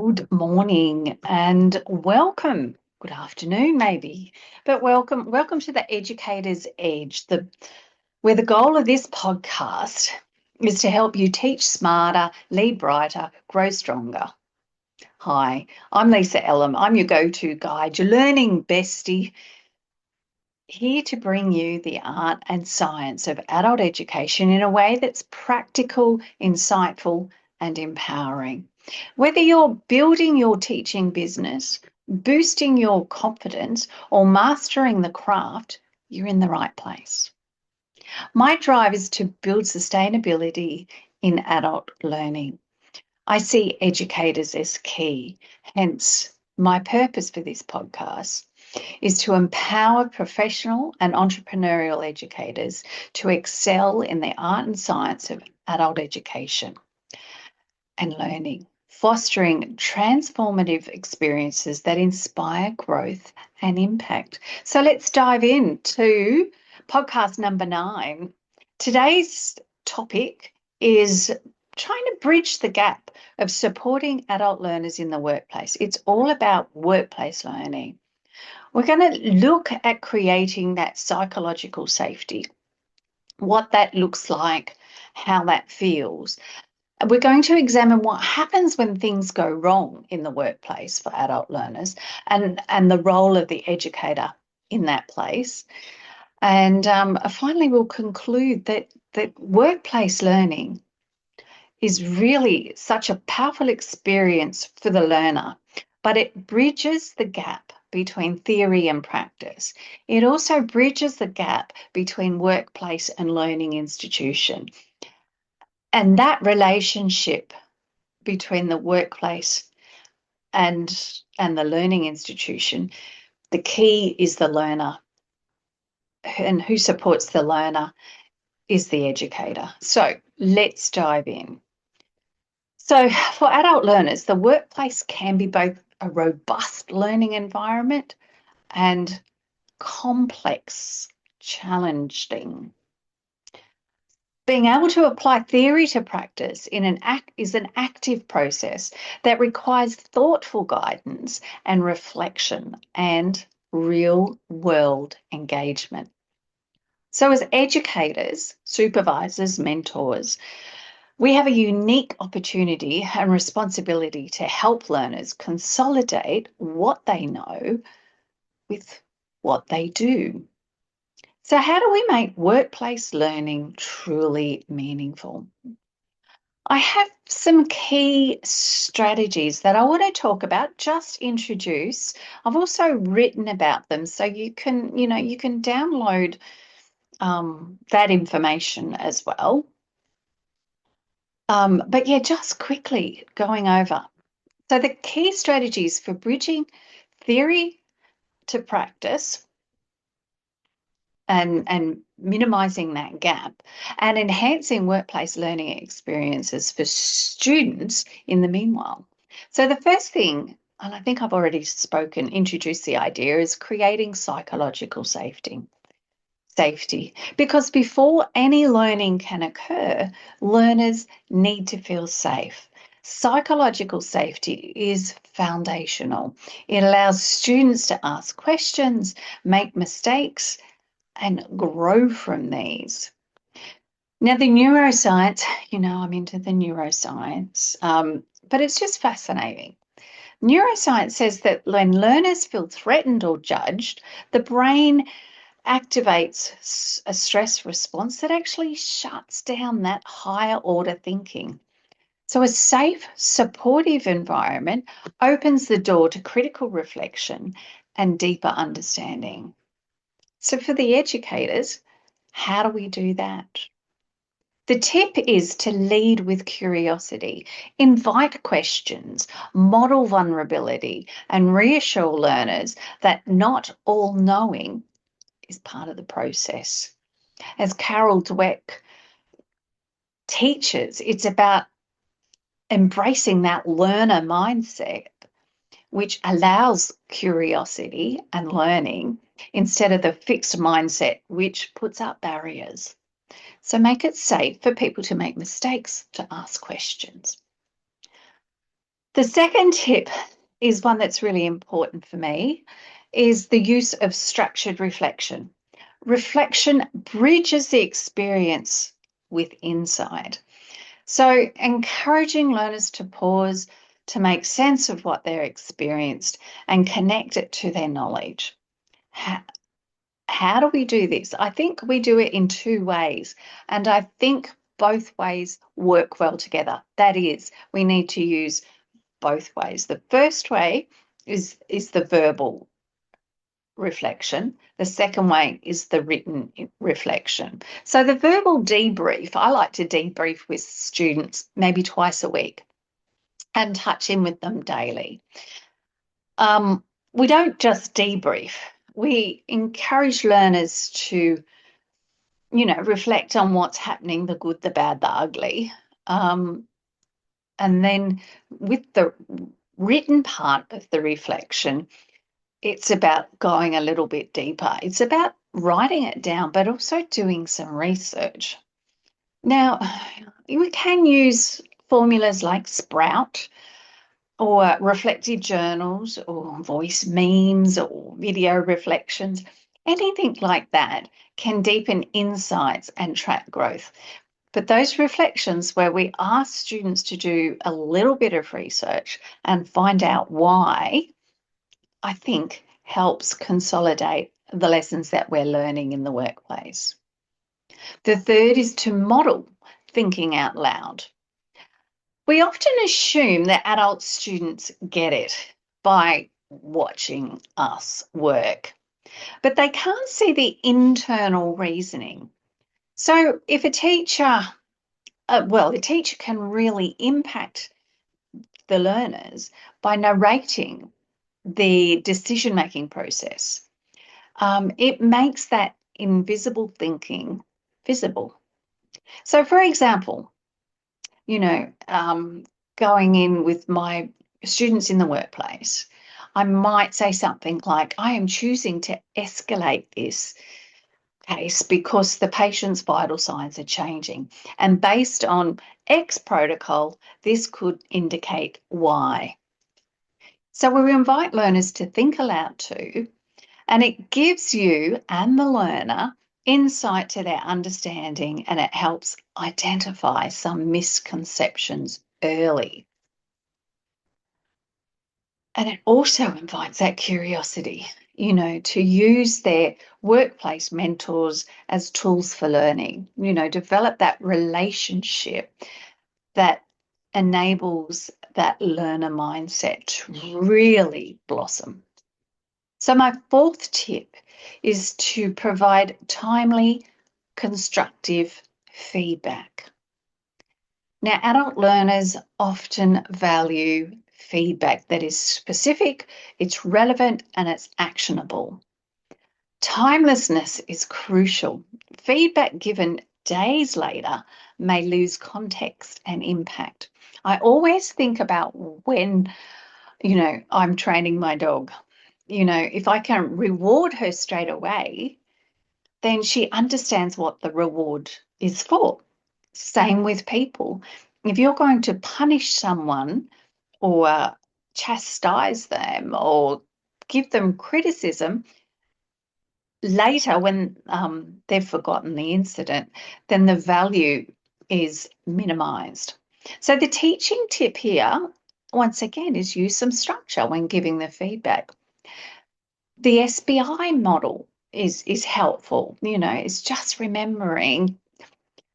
Good morning and welcome. Good afternoon, maybe, but welcome to the Educator's Edge, where the goal of this podcast is to help you teach smarter, lead brighter, grow stronger. Hi, I'm Lisa Ellum. I'm your go-to guide, your learning bestie, here to bring you the art and science of adult education in a way that's practical, insightful, and empowering. Whether you're building your teaching business, boosting your confidence, or mastering the craft, you're in the right place. My drive is to build sustainability in adult learning. I see educators as key, hence my purpose for this podcast is to empower professional and entrepreneurial educators to excel in the art and science of adult education and learning, fostering transformative experiences that inspire growth and impact. So let's dive into podcast number 9. Today's topic is trying to bridge the gap of supporting adult learners in the workplace. It's all about workplace learning. We're going to look at creating that psychological safety, what that looks like, how that feels. We're going to examine what happens when things go wrong in the workplace for adult learners and the role of the educator in that place. And finally, we'll conclude that workplace learning is really such a powerful experience for the learner, but it bridges the gap between theory and practice. It also bridges the gap between workplace and learning institution. And that relationship between the workplace and the learning institution, the key is the learner. And who supports the learner is the educator. So let's dive in. So for adult learners, the workplace can be both a robust learning environment and complex, challenging. Being able to apply theory to practice is an active process that requires thoughtful guidance and reflection and real-world engagement. So as educators, supervisors, mentors, we have a unique opportunity and responsibility to help learners consolidate what they know with what they do. So how do we make workplace learning truly meaningful? I have some key strategies that I want to talk about, just introduce. I've also written about them so you can download that information as well. But yeah, just quickly going over. So the key strategies for bridging theory to practice and minimizing that gap and enhancing workplace learning experiences for students in the meanwhile. So the first thing, and I think I've already introduced the idea, is creating psychological safety. Because before any learning can occur, learners need to feel safe. Psychological safety is foundational. It allows students to ask questions, make mistakes, and grow from these. Now, the neuroscience, I'm into the neuroscience, but it's just fascinating. Neuroscience says that when learners feel threatened or judged, the brain activates a stress response that actually shuts down that higher order thinking. So a safe, supportive environment opens the door to critical reflection and deeper understanding. So for the educators, how do we do that? The tip is to lead with curiosity, invite questions, model vulnerability, and reassure learners that not all knowing is part of the process. As Carol Dweck teaches, it's about embracing that learner mindset, which allows curiosity and learning instead of the fixed mindset, which puts up barriers. So make it safe for people to make mistakes, to ask questions. The second tip is one that's really important for me, is the use of structured reflection. Reflection bridges the experience with insight. So, encouraging learners to pause, to make sense of what they're experienced and connect it to their knowledge. How do we do this? I think we do it in two ways, and I think both ways work well together. That is, we need to use both ways. The first way is the verbal reflection. The second way is the written reflection. So the verbal debrief, I like to debrief with students maybe twice a week and touch in with them daily. We don't just debrief. We encourage learners to, reflect on what's happening, the good, the bad, the ugly. And then with the written part of the reflection, it's about going a little bit deeper. It's about writing it down, but also doing some research. Now, we can use formulas like Sprout or reflective journals or voice memes or video reflections. Anything like that can deepen insights and track growth. But those reflections where we ask students to do a little bit of research and find out why, I think helps consolidate the lessons that we're learning in the workplace. The third is to model thinking out loud. We often assume that adult students get it by watching us work, but they can't see the internal reasoning. So if a teacher, the teacher can really impact the learners by narrating the decision-making process. It makes that invisible thinking visible. So, for example, going in with my students in the workplace, I might say something like, I am choosing to escalate this case because the patient's vital signs are changing. And based on X protocol, this could indicate Y. So we invite learners to think aloud too, and it gives you and the learner insight to their understanding, and it helps identify some misconceptions early. And it also invites that curiosity, to use their workplace mentors as tools for learning, develop that relationship that enables that learner mindset to really blossom. So my fourth tip is to provide timely, constructive feedback. Now, adult learners often value feedback that is specific, it's relevant, and it's actionable. Timelessness is crucial. Feedback given days later may lose context and impact. I always think about when, I'm training my dog. If I can reward her straight away, then she understands what the reward is for. Same with people. If you're going to punish someone or chastise them or give them criticism later when they've forgotten the incident, then the value is minimized. So the teaching tip here, once again, is use some structure when giving the feedback. The SBI model is helpful. It's just remembering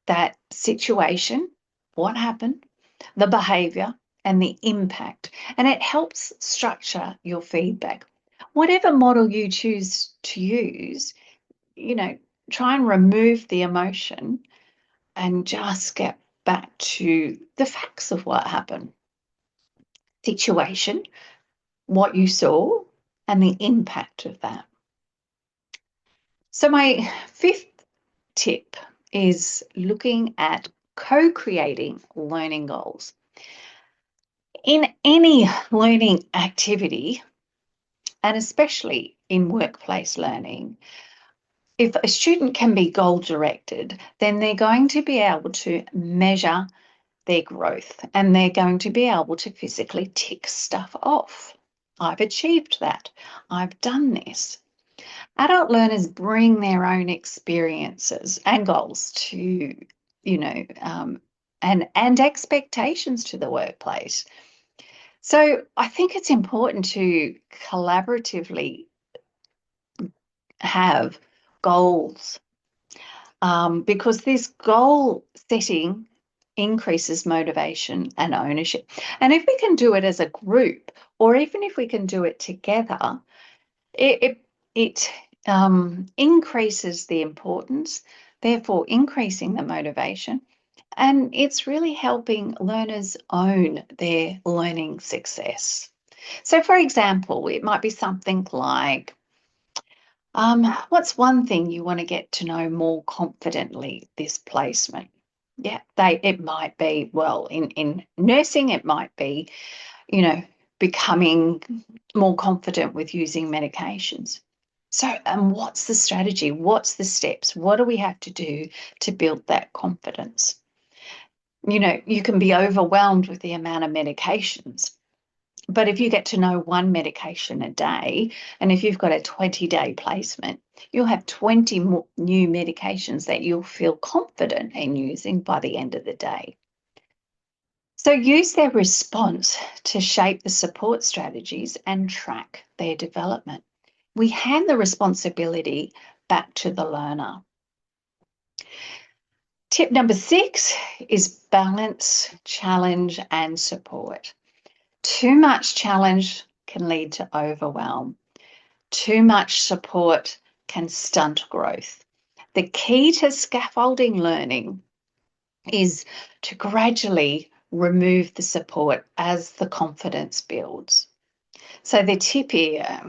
that situation, what happened, the behavior, and the impact. And it helps structure your feedback. Whatever model you choose to use, try and remove the emotion and just get back to the facts of what happened. Situation, what you saw, and the impact of that. So my fifth tip is looking at co-creating learning goals. In any learning activity, and especially in workplace learning, if a student can be goal-directed, then they're going to be able to measure their growth, and they're going to be able to physically tick stuff off. I've achieved that. I've done this. Adult learners bring their own experiences and goals to, and expectations to the workplace. So I think it's important to collaboratively have goals, because this goal setting increases motivation and ownership. And if we can do it as a group, or even if we can do it together, it increases the importance, therefore increasing the motivation. And it's really helping learners own their learning success. So, for example, it might be something like, what's one thing you want to get to know more confidently this placement? Yeah, it might be, well, in nursing, it might be, becoming more confident with using medications. So, what's the strategy? What's the steps? What do we have to do to build that confidence? You can be overwhelmed with the amount of medications. But if you get to know one medication a day, and if you've got a 20-day placement, you'll have 20 more new medications that you'll feel confident in using by the end of the day. So use their response to shape the support strategies and track their development. We hand the responsibility back to the learner. Tip number 6 is balance, challenge, and support. Too much challenge can lead to overwhelm. Too much support can stunt growth. The key to scaffolding learning is to gradually remove the support as the confidence builds. So the tip here,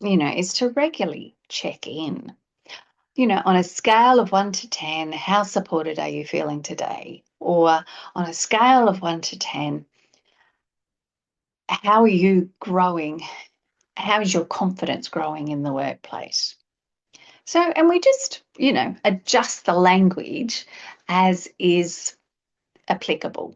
is to regularly check in. On a scale of 1 to 10, how supported are you feeling today? Or on a scale of 1 to 10, how are you growing? How is your confidence growing in the workplace? So, and we just, adjust the language as is applicable.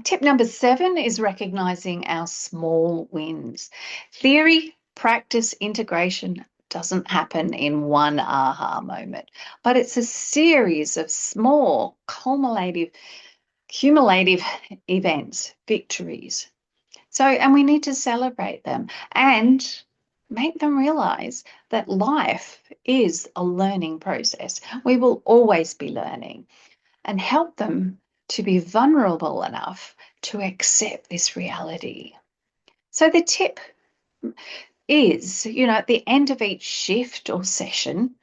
Tip number 7 is recognizing our small wins. Theory, practice, integration doesn't happen in one aha moment, but it's a series of small, cumulative events, victories. So, and we need to celebrate them and make them realize that life is a learning process. We will always be learning, and help them to be vulnerable enough to accept this reality. So the tip is, at the end of each shift or session,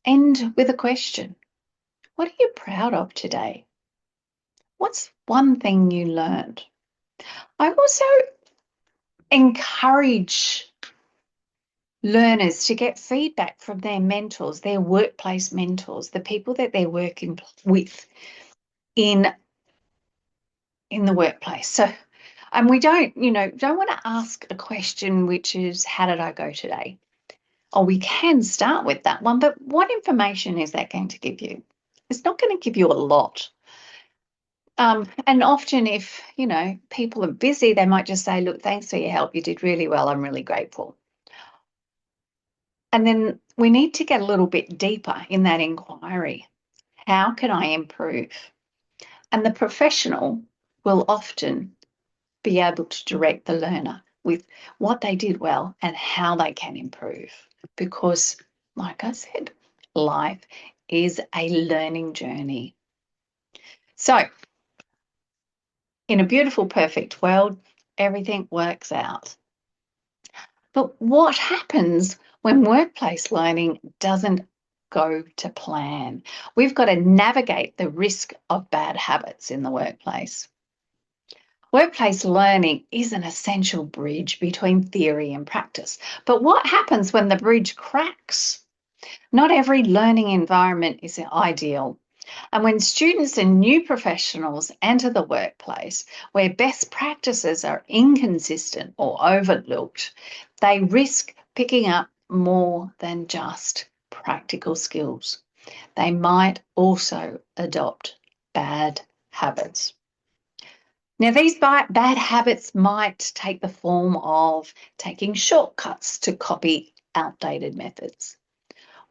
end with a question. What are you proud of today? What's one thing you learned? I also encourage learners to get feedback from their mentors, their workplace mentors, the people that they're working with in the workplace. So, and we don't want to ask a question which is, how did I go today? Or we can start with that one, but what information is that going to give you? It's not going to give you a lot. And often if, people are busy, they might just say, look, thanks for your help. You did really well. I'm really grateful. And then we need to get a little bit deeper in that inquiry. How can I improve? And the professional will often be able to direct the learner with what they did well and how they can improve. Because, like I said, life is a learning journey. So, in a beautiful, perfect world, everything works out. But what happens when workplace learning doesn't go to plan? We've got to navigate the risk of bad habits in the workplace. Workplace learning is an essential bridge between theory and practice. But what happens when the bridge cracks? Not every learning environment is ideal. And when students and new professionals enter the workplace where best practices are inconsistent or overlooked, they risk picking up more than just practical skills. they might also adopt bad habits. Now, these bad habits might take the form of taking shortcuts to copy outdated methods,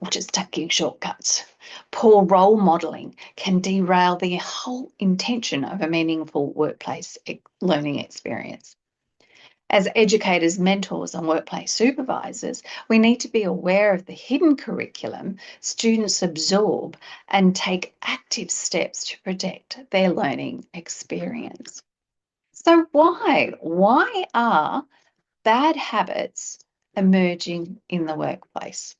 or just taking shortcuts. Poor role modeling can derail the whole intention of a meaningful workplace learning experience. As educators, mentors, and workplace supervisors, we need to be aware of the hidden curriculum students absorb and take active steps to protect their learning experience. So why are bad habits emerging in the workplace?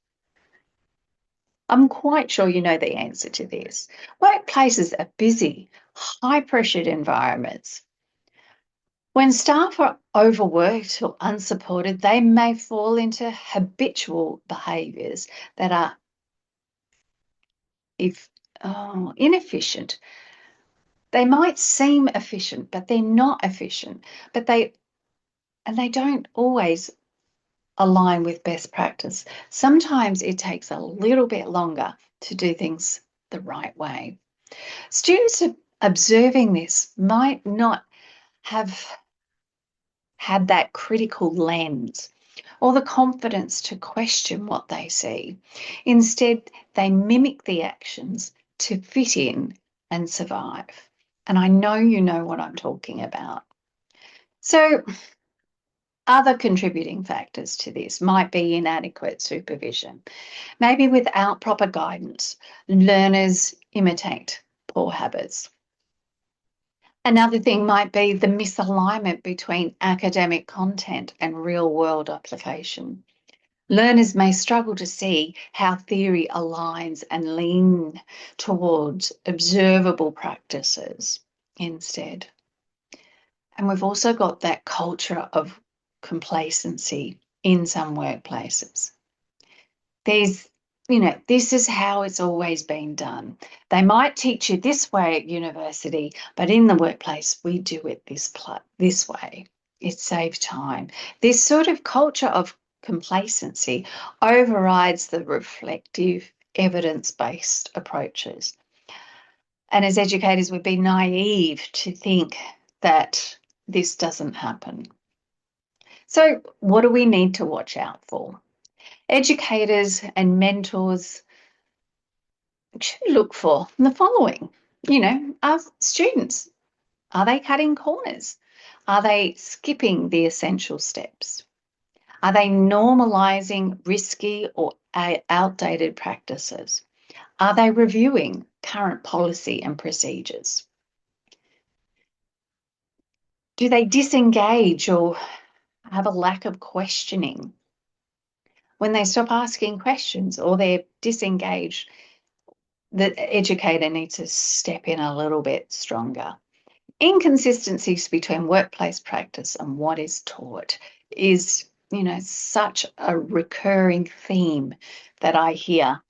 I'm quite sure you know the answer to this. Workplaces are busy, high-pressured environments. When staff are overworked or unsupported, they may fall into habitual behaviours that are inefficient. They might seem efficient, but they're not efficient. They don't always align with best practice. Sometimes it takes a little bit longer to do things the right way. Students observing this might not have had that critical lens or the confidence to question what they see. Instead, they mimic the actions to fit in and survive. And I know you know what I'm talking about. So, other contributing factors to this might be inadequate supervision. Maybe without proper guidance, learners imitate poor habits. Another thing might be the misalignment between academic content and real-world application. Learners may struggle to see how theory aligns and lean towards observable practices instead. And we've also got that culture of complacency in some workplaces. This is how it's always been done. They might teach you this way at university, but in the workplace, we do it this way. It saves time. This sort of culture of complacency overrides the reflective, evidence-based approaches. And as educators, we'd be naive to think that this doesn't happen. So what do we need to watch out for? Educators and mentors should look for the following. Are students, are they cutting corners? Are they skipping the essential steps? Are they normalizing risky or outdated practices? Are they reviewing current policy and procedures? Do they disengage or have a lack of questioning? When they stop asking questions or they're disengaged, the educator needs to step in a little bit stronger. Inconsistencies between workplace practice and what is taught is, such a recurring theme that I hear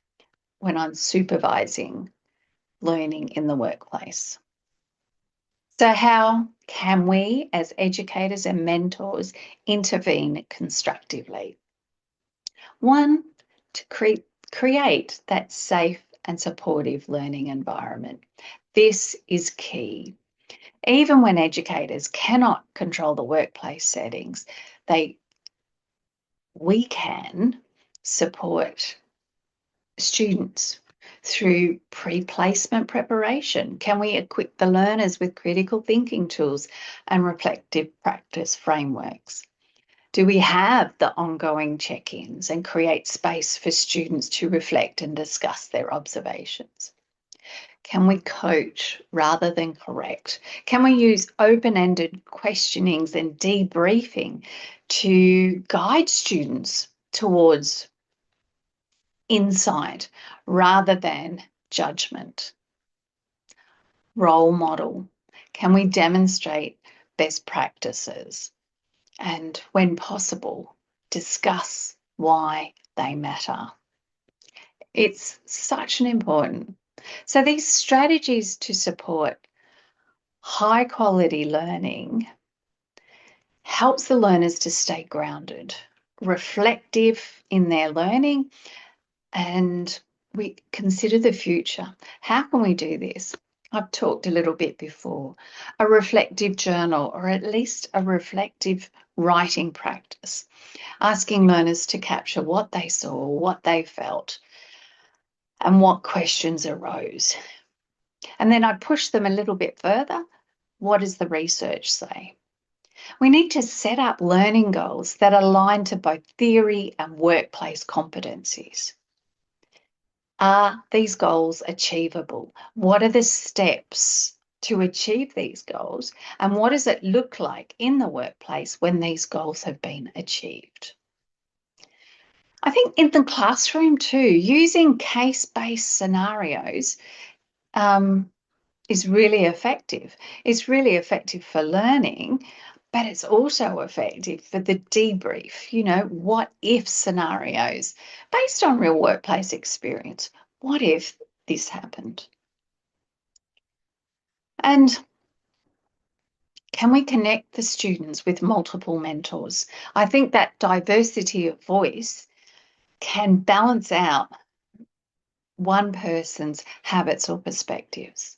when I'm supervising learning in the workplace. So how can we as educators and mentors intervene constructively? One, to create that safe and supportive learning environment. This is key. Even when educators cannot control the workplace settings, we can support students through pre-placement preparation. Can we equip the learners with critical thinking tools and reflective practice frameworks? Do we have the ongoing check-ins and create space for students to reflect and discuss their observations? Can we coach rather than correct? Can we use open-ended questionings and debriefing to guide students towards insight rather than judgment? Role model. Can we demonstrate best practices? And when possible, discuss why they matter. It's such an important. So these strategies to support high quality learning helps the learners to stay grounded, reflective in their learning, and we consider the future. How can we do this? I've talked a little bit before. A reflective journal, or at least a reflective writing practice, asking learners to capture what they saw, what they felt, and what questions arose. And then I'd push them a little bit further. What does the research say? We need to set up learning goals that align to both theory and workplace competencies. Are these goals achievable? What are the steps to achieve these goals? And what does it look like in the workplace when these goals have been achieved? I think in the classroom too, using case-based scenarios is really effective. It's really effective for learning, but it's also effective for the debrief, what if scenarios based on real workplace experience. What if this happened? And can we connect the students with multiple mentors? I think that diversity of voice can balance out one person's habits or perspectives.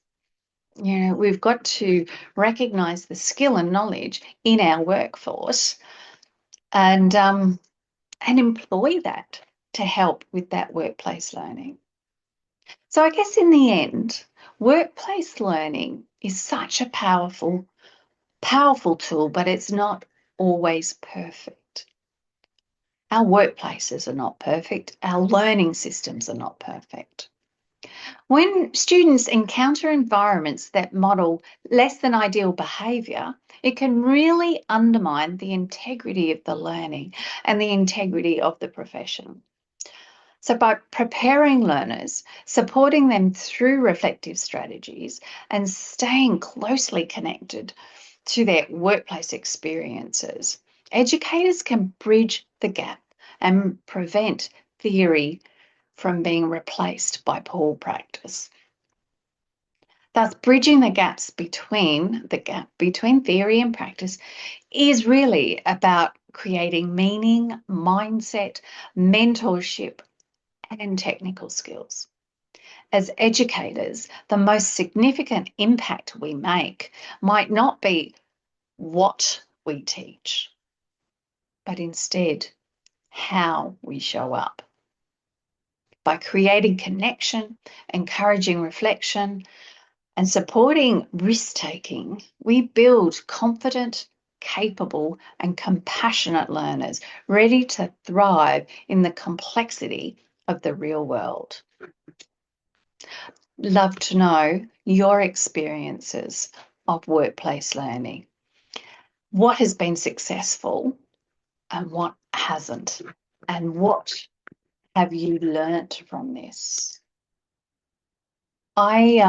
We've got to recognize the skill and knowledge in our workforce and employ that to help with that workplace learning. So I guess in the end, workplace learning is such a powerful tool, but it's not always perfect. Our workplaces are not perfect. Our learning systems are not perfect. When students encounter environments that model less than ideal behaviour, it can really undermine the integrity of the learning and the integrity of the profession. So by preparing learners, supporting them through reflective strategies, and staying closely connected to their workplace experiences, educators can bridge the gap and prevent theory from being replaced by poor practice. Thus, bridging the gap between theory and practice is really about creating meaning, mindset, mentorship, and technical skills. As educators, the most significant impact we make might not be what we teach, but instead how we show up. By creating connection, encouraging reflection, and supporting risk-taking, we build confident, capable, and compassionate learners ready to thrive in the complexity of the real world. Love to know your experiences of workplace learning. What has been successful and what hasn't? And what have you learnt from this? I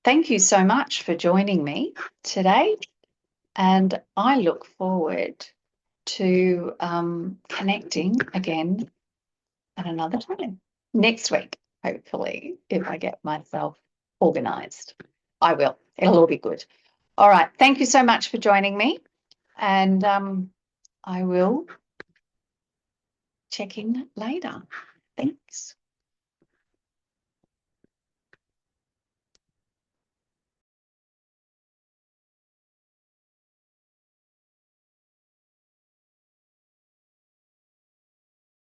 thank you so much for joining me today, and I look forward to connecting again at another time next week, hopefully, if I get myself organised. I will. It'll all be good. All right. Thank you so much for joining me, and I will check in later. Thanks.